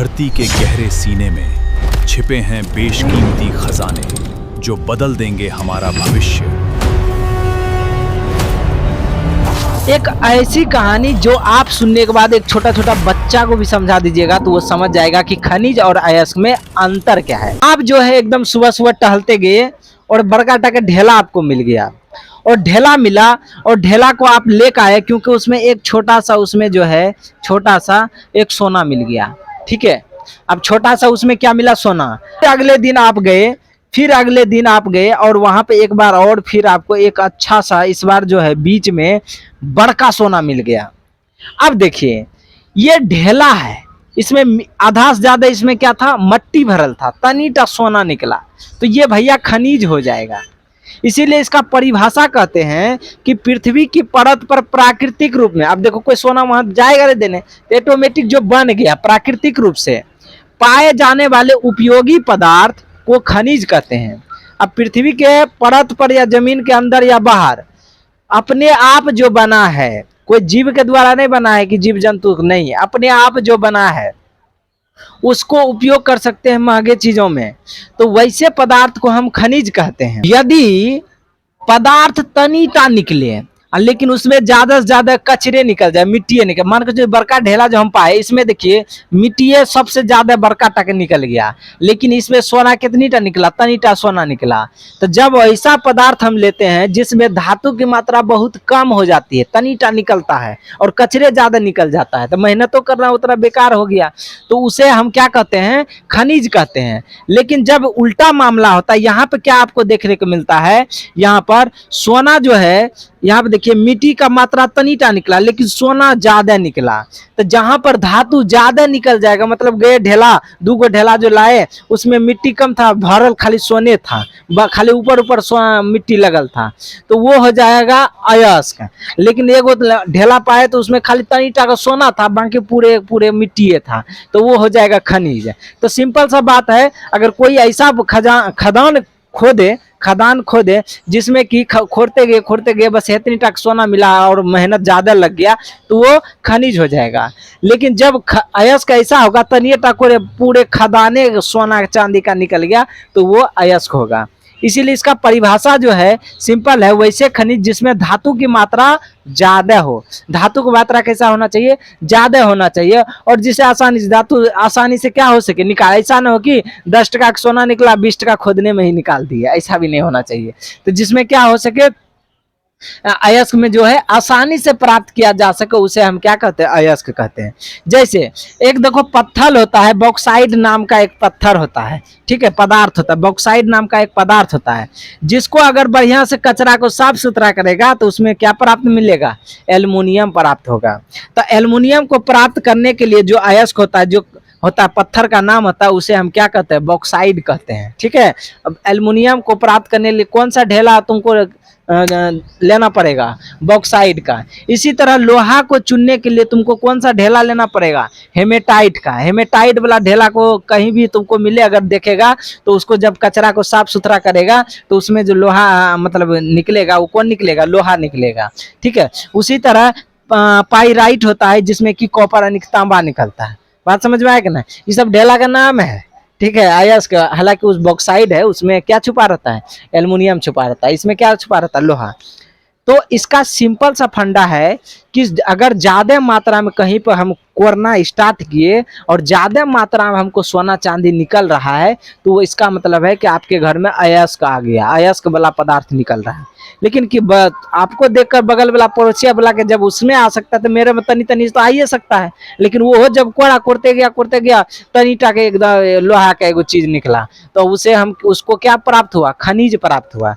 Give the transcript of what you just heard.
धरती के गहरे सीने में छिपे हैं बेशकीमती खजाने जो बदल देंगे हमारा भविष्य। एक ऐसी कहानी जो आप सुनने के बाद एक छोटा छोटा बच्चा को भी समझा दीजिएगा तो वो समझ जाएगा कि खनिज और अयस्क में अंतर क्या है। आप जो है एकदम सुबह सुबह टहलते गए और बरकाटा का ढेला आपको मिल गया और ढेला मिला और ढेला को आप लेकर आए क्योंकि उसमें एक छोटा सा उसमें जो है छोटा सा एक सोना मिल गया। ठीक है, अब छोटा सा उसमें क्या मिला? सोना। अगले दिन आप गए, फिर अगले दिन आप गए और वहां पे एक बार और फिर आपको एक अच्छा सा इस बार जो है बीच में बड़का सोना मिल गया। अब देखिए ये ढेला है, इसमें आधा से ज्यादा इसमें क्या था? मट्टी भरल था, तनीटा सोना निकला तो ये भैया खनिज हो जाएगा। इसीलिए इसका परिभाषा कहते हैं कि पृथ्वी की परत पर प्राकृतिक रूप में, अब देखो कोई सोना वहां जाएगा रे देने, ऑटोमेटिक जो बन गया प्राकृतिक रूप से पाए जाने वाले उपयोगी पदार्थ को खनिज कहते हैं। अब पृथ्वी के परत पर या जमीन के अंदर या बाहर अपने आप जो बना है, कोई जीव के द्वारा नहीं बना है कि जीव जंतु नहीं, अपने आप जो बना है उसको उपयोग कर सकते हैं महंगे चीजों में, तो वैसे पदार्थ को हम खनिज कहते हैं। यदि पदार्थ तनीटा निकले लेकिन उसमें ज्यादा से ज्यादा कचरे निकल जाए, मिट्टी निकल, मान के जो बड़का ढेला जो हम पाए इसमें देखिए मिट्टी सबसे ज्यादा बड़का टक निकल गया, लेकिन इसमें सोना कितनी टा निकला? तनीटा सोना निकला। तो जब ऐसा पदार्थ हम लेते हैं जिसमें धातु की मात्रा बहुत कम हो जाती है, तनीटा निकलता है और कचरे ज्यादा निकल जाता है, तो मेहनत तो करना उतना बेकार हो गया, तो उसे हम क्या कहते हैं? खनिज कहते हैं। लेकिन जब उल्टा मामला होता है, यहाँ पे क्या आपको देखने को मिलता है? यहाँ पर सोना जो है, यहाँ पे देखिए मिट्टी का मात्रा तनीटा निकला लेकिन सोना ज्यादा निकला। तो जहां पर धातु ज्यादा निकल जाएगा, मतलब गए ढेला, दो गो ढेला जो लाए उसमें मिट्टी कम था, भरल खाली सोने था, खाली ऊपर ऊपर मिट्टी लगल था, तो वो हो जाएगा अयस्क। लेकिन एगो ढेला पाए तो उसमें खाली तनीटा का सोना था, बाकी पूरे पूरे मिट्टी था, तो वो हो जाएगा खनिज। तो सिंपल सा बात है, अगर कोई ऐसा खदान खोदे जिसमें कि खोदते गए बस इतनी तक सोना मिला और मेहनत ज्यादा लग गया, तो वो खनिज हो जाएगा। लेकिन जब अयस्क ऐसा होगा, तनिए तक पूरे खदाने सोना चांदी का निकल गया, तो वो अयस्क होगा। इसीलिए इसका परिभाषा जो है सिंपल है, वैसे खनिज जिसमें धातु की मात्रा ज्यादा हो। धातु की मात्रा कैसा होना चाहिए? ज्यादा होना चाहिए, और जिसे आसानी से धातु आसानी से क्या हो सके निकाल, ऐसा ना हो कि 10 टका का सोना निकला 20 टका खोदने में ही निकाल दिया, ऐसा भी नहीं होना चाहिए। तो जिसमें क्या हो सके, अयस्क में जो है आसानी से प्राप्त किया जा सके, उसे हम क्या कहते हैं? अयस्क कहते हैं। जैसे एक देखो पत्थर होता है, बॉक्साइड नाम का एक पत्थर होता है, ठीक है, पदार्थ होता है, बॉक्साइड नाम का एक पदार्थ होता है, जिसको अगर बढ़िया से कचरा को साफ सुथरा करेगा तो उसमें क्या प्राप्त मिलेगा? एल्युमिनियम प्राप्त होगा। तो एल्युमिनियम को प्राप्त करने के लिए जो अयस्क होता है, जो होता है पत्थर का नाम होता है, उसे हम क्या कहते हैं? बॉक्साइड कहते हैं। ठीक है, अब एल्युमिनियम को प्राप्त करने के लिए कौन सा ढेला तुमको लेना पड़ेगा? बॉक्साइड का। इसी तरह लोहा को चुनने के लिए तुमको कौन सा ढेला लेना पड़ेगा? हेमेटाइट का। हेमेटाइट वाला ढेला को कहीं भी तुमको मिले अगर देखेगा तो उसको जब कचरा को साफ सुथरा करेगा तो उसमें जो लोहा मतलब निकलेगा, वो कौन निकलेगा? लोहा निकलेगा। ठीक है, उसी तरह पाइराइट होता है जिसमें कि कॉपर यानी तांबा निकलता है। बात समझ में आया कि ना? ये सब ढेला का नाम है। ठीक है, अयस्क हालांकि उस बॉक्साइड है, उसमें क्या छुपा रहता है? एल्युमिनियम छुपा रहता है, इसमें क्या छुपा रहता है? लोहा। तो इसका सिंपल सा फंडा है कि अगर ज्यादा मात्रा में कहीं पर हम कोरना स्टार्ट किए और ज्यादा मात्रा में हमको सोना चांदी निकल रहा है, तो इसका मतलब है कि आपके घर में अयस्क आ गया, अयस्क वाला पदार्थ निकल रहा है। लेकिन कि आपको देखकर बगल वाला पड़ोसिया वाला के जब उसमें आ सकता है तो मेरे में तनी तनी तो आ ही सकता है, लेकिन वो जब कोड़ते गया तनीटा के एकदम लोहा का एगो चीज निकला, तो उसे हम उसको क्या प्राप्त हुआ? खनिज प्राप्त हुआ।